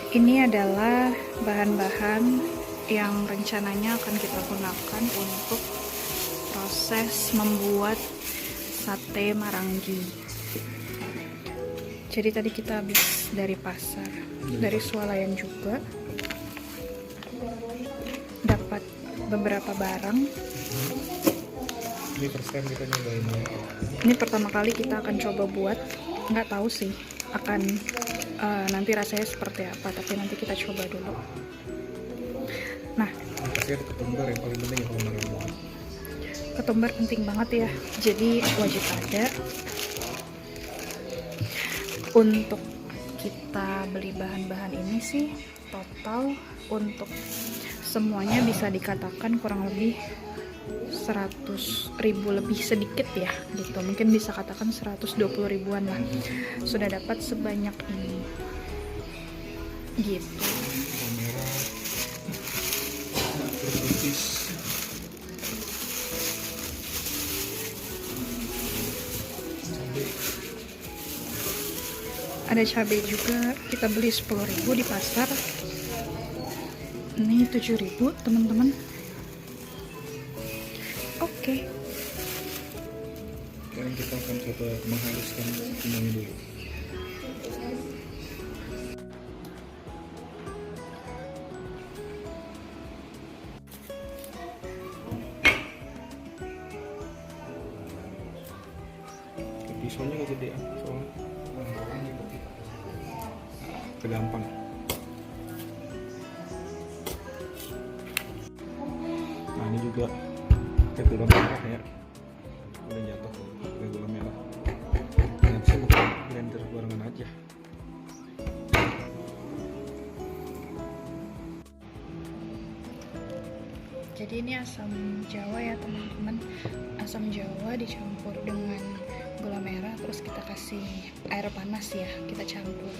Ini adalah bahan-bahan yang rencananya akan kita gunakan untuk proses membuat sate marangi. Jadi tadi kita habis dari pasar, dari swalayan juga, dapat beberapa barang. Ini first time kita nyobain. Ini pertama kali kita akan coba buat, nggak tahu sih akan nanti rasanya seperti apa, tapi nanti kita coba dulu. Nah, Pasti ada ketumbar yang paling penting ya kalau makan. ketumbar penting banget ya, jadi wajib ada. Untuk kita beli bahan-bahan ini sih total untuk semuanya bisa dikatakan kurang lebih 100.000 lebih sedikit ya gitu, mungkin bisa katakan 120 ribuan lah sudah dapat sebanyak ini gitu. Merah, berpipis. Ada cabai juga, kita beli 10.000 di pasar. Ini 7.000 teman-teman. Oke. Sekarang kita akan coba menghaluskan semuanya dulu. Pisaunya kegedean soalnya. Kegampang. Nah ini juga pakai gula merah ya, udah jatuh pakai gula merah. Nanti saya bukan blender barengan aja. Jadi ini asam jawa ya teman-teman. Asam jawa dicampur dengan gula merah, terus kita kasih air panas ya, kita campur.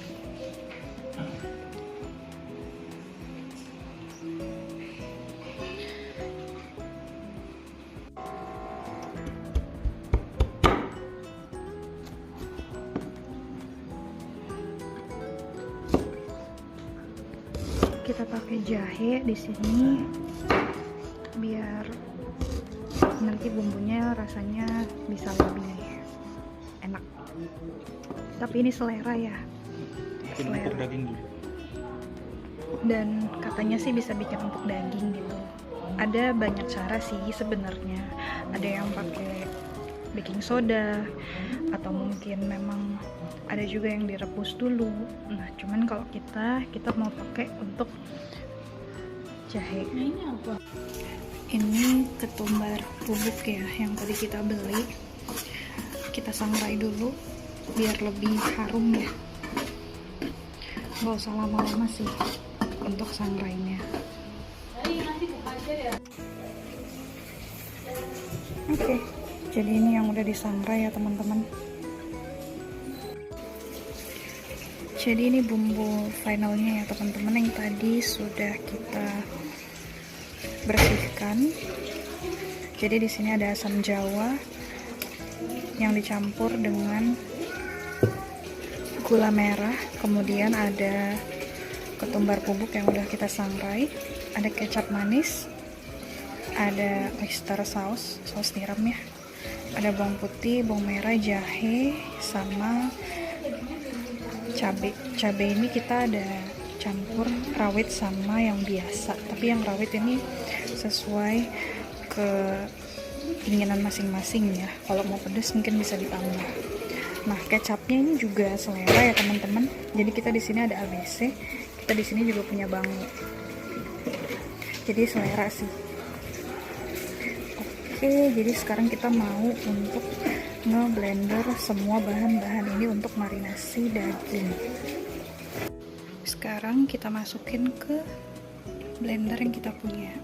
Kita pakai jahe di sini biar nanti bumbunya rasanya bisa lebih enak. Tapi ini selera ya. Bikin empuk daging dulu. Dan katanya sih bisa bikin empuk daging gitu. Ada banyak cara sih sebenarnya. Ada yang pakai baking soda atau mungkin memang ada juga yang direbus dulu. Nah, cuman kalau kita mau pakai untuk jahe. Nah, ini apa? Ini ketumbar bubuk ya yang tadi kita beli. Kita sangrai dulu biar lebih harum ya. Gak usah lama-lama sih untuk sangrainya. Oke, jadi ini yang udah disangrai ya teman-teman. Jadi ini bumbu finalnya ya teman-teman, yang tadi sudah kita bersihkan. Jadi di sini ada asam jawa yang dicampur dengan gula merah, kemudian ada ketumbar bubuk yang udah kita sangrai, ada kecap manis, ada oyster sauce, saus tiram ya, ada bawang putih, bawang merah, jahe, sama cabai. Cabai ini kita ada campur rawit sama yang biasa, tapi yang rawit ini sesuai keinginan masing-masing ya. Kalau mau pedas mungkin bisa ditambah. Nah, kecapnya ini juga selera ya teman-teman. Jadi kita di sini ada ABC, kita di sini juga punya bango. Jadi selera sih. Oke, jadi sekarang kita mau untuk nge-blender semua bahan-bahan ini untuk marinasi daging. Sekarang kita masukin ke blender yang kita punya.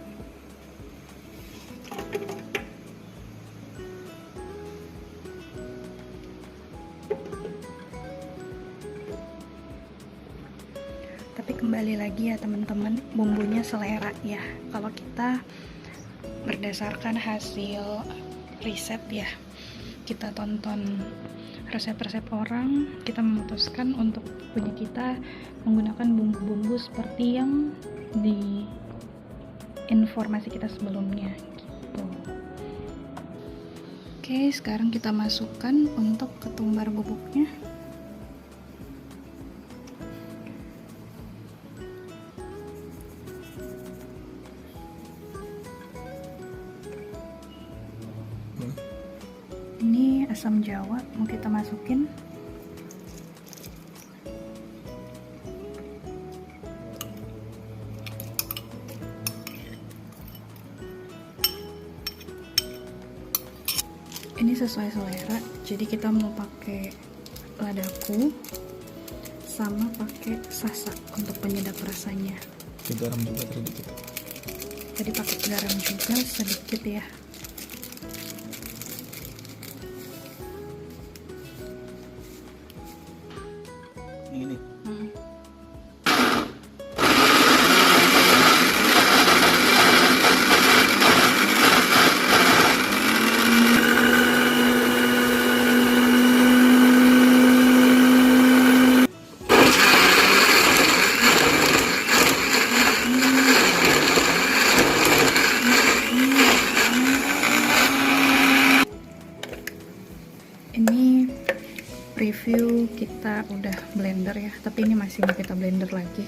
Tapi kembali lagi ya teman-teman, bumbunya selera ya. Kalau kita berdasarkan hasil riset ya, kita tonton resep-resep orang, kita memutuskan untuk punya kita menggunakan bumbu-bumbu seperti yang di informasi kita sebelumnya gitu. Oke, sekarang kita masukkan untuk ketumbar bubuknya. Ini asam jawa mau kita masukin. Ini sesuai selera, jadi kita mau pakai ladaku sama pakai sasak untuk penyedap rasanya. Garam juga sedikit. Tadi pakai garam juga sedikit ya. Ini. Ini preview kita udah blender ya, tapi ini masih mau kita blender lagi.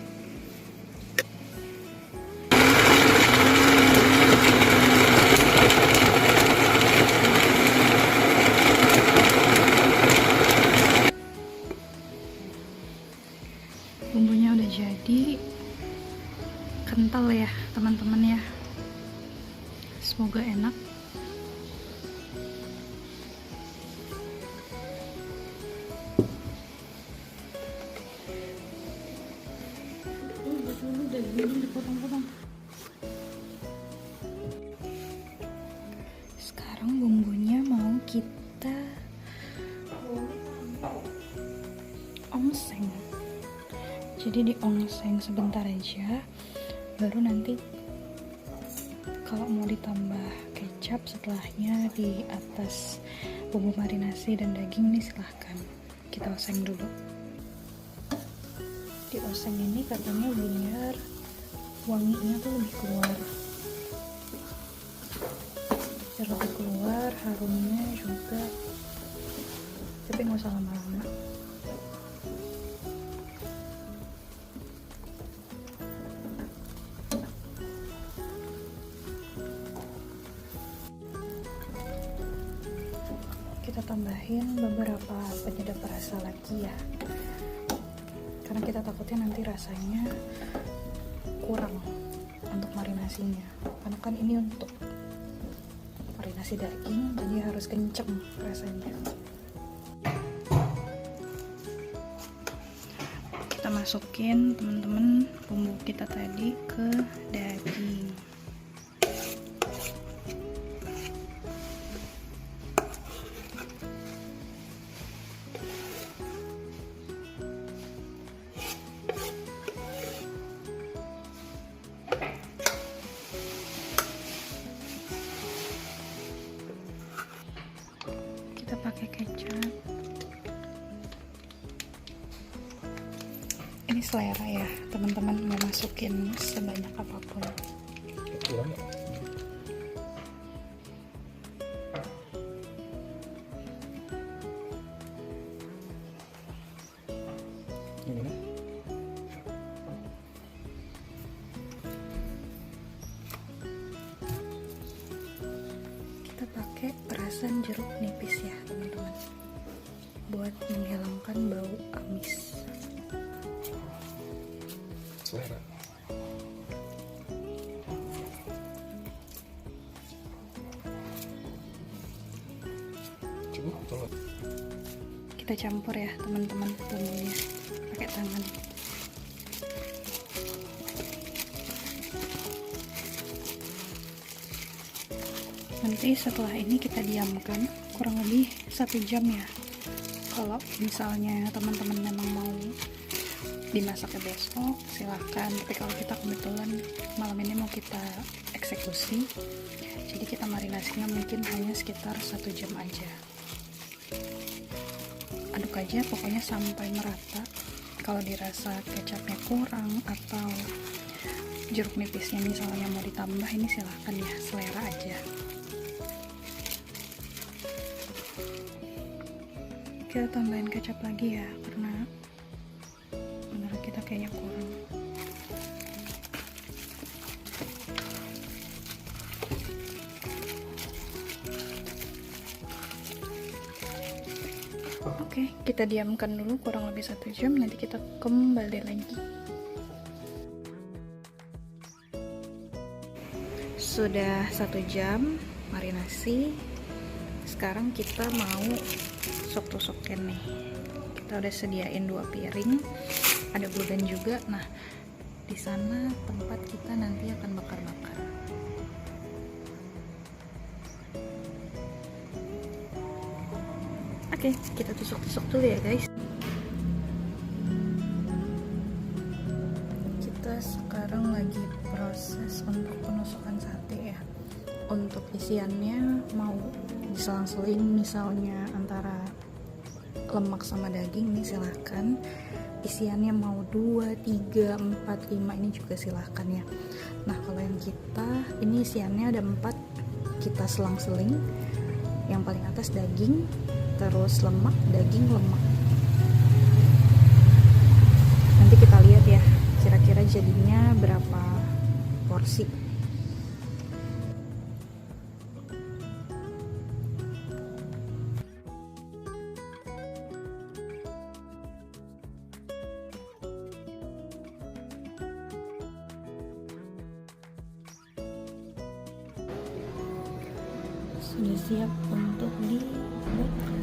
Bumbunya udah jadi, kental ya teman-teman ya, semoga enak. Sekarang bumbunya mau kita ongseng. Jadi diongseng sebentar aja, baru nanti kalau mau ditambah kecap setelahnya di atas bumbu marinasi dan daging nih, silahkan. Kita oseng dulu. Di oseng ini katanya biar wanginya tuh lebih keluar, biar lebih keluar, harumnya juga, tapi nggak usah lama-lama. Kita tambahin beberapa penyedap rasa lagi ya, karena kita takutnya nanti rasanya kurang untuk marinasinya, karena kan ini untuk marinasi daging, jadi harus kenceng rasanya. Kita masukin teman-teman bumbu kita tadi ke daging. Kita pakai kecap. Ini selera ya, teman-teman mau masukin sebanyak apapun. Kurang nggak? Gimana? Kita pakai perasan jeruk nipis ya teman-teman, buat menghilangkan bau amis. Selera. Cukup atau Kita campur ya teman-teman bumbunya pakai tangan. Nanti setelah ini kita diamkan kurang lebih 1 jam ya. Kalau misalnya teman-teman memang mau dimasaknya besok, silahkan. Tapi kalau kita kebetulan malam ini mau kita eksekusi, jadi kita marinasinya mungkin hanya sekitar 1 jam aja. aduk aja pokoknya sampai merata. Kalau dirasa kecapnya kurang atau jeruk nipisnya misalnya mau ditambah, ini silahkan ya, selera aja. Kita tambahin kecap lagi ya, karena menurut kita kayaknya kurang. Oke, kita diamkan dulu kurang lebih 1 jam, nanti kita kembali lagi. Sudah 1 jam marinasi. Sekarang kita mau sok-sokin nih. Kita udah sediain 2 piring, ada gulden juga. Nah, di sana tempat kita nanti akan bakar-bakar. Oke, kita tusuk-tusuk dulu ya guys. Kita sekarang lagi proses untuk penusukan sate ya. Untuk isiannya mau diselang-seling misalnya antara lemak sama daging, ini silahkan. Isiannya mau 2, 3, 4, 5 ini juga silahkan ya. Nah kalau yang kita ini isiannya ada 4, kita selang-seling. Yang paling atas daging, terus lemak, daging, lemak. Nanti kita lihat ya kira-kira jadinya berapa porsi. Sudah siap untuk dibakar.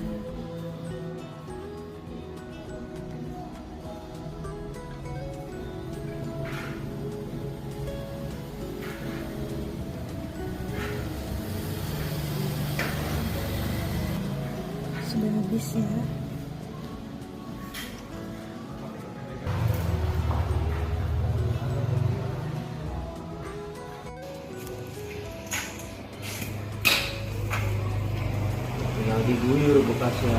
Sudah habis ya. Tinggal diguyur bekasnya.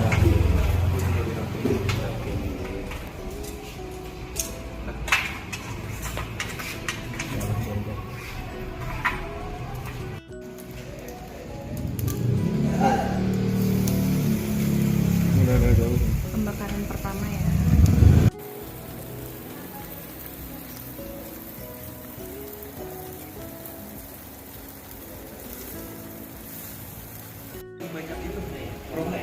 Udah jauh. Pembakaran pertama ya. Banyak itu promo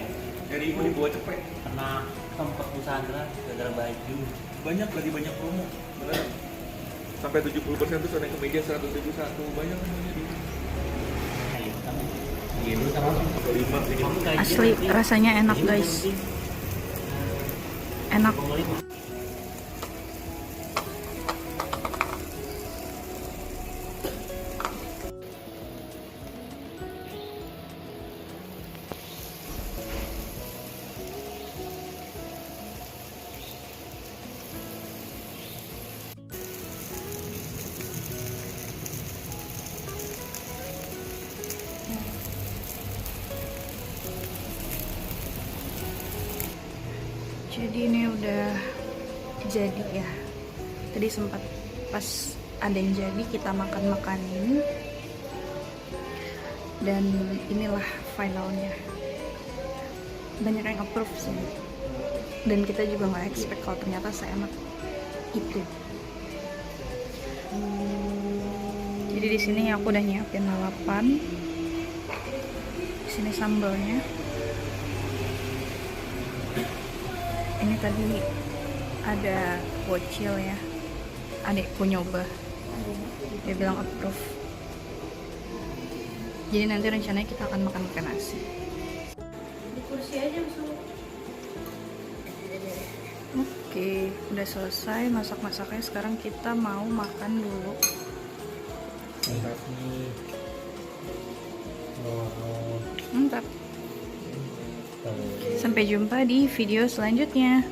dari ibu dibawa cepet, Kena tempat Nusantara gara-gara baju. banyak lagi, banyak promo beneran sampai 70% tuh naik ke meja 100.000 satu, banyak namanya di Ayo, kamu. Gitu terus. 5 ini. Asli rasanya enak guys. Enak. Jadi ini udah jadi ya. Tadi sempat pas ada yang jadi kita makan-makanin. Dan inilah finalnya. Banyak yang approve sih. Dan kita juga nggak expect kalau ternyata seenak itu. Jadi di sini aku udah nyiapin lalapan. Di sini sambalnya. Ini tadi ada bocil ya, adikku nyoba, dia bilang approve. Jadi nanti rencananya kita akan makan nasi. Di kursi aja langsung. Oke, udah selesai masak-masaknya. Sekarang kita mau makan dulu. Mantap nih. Mantap. Sampai jumpa di video selanjutnya.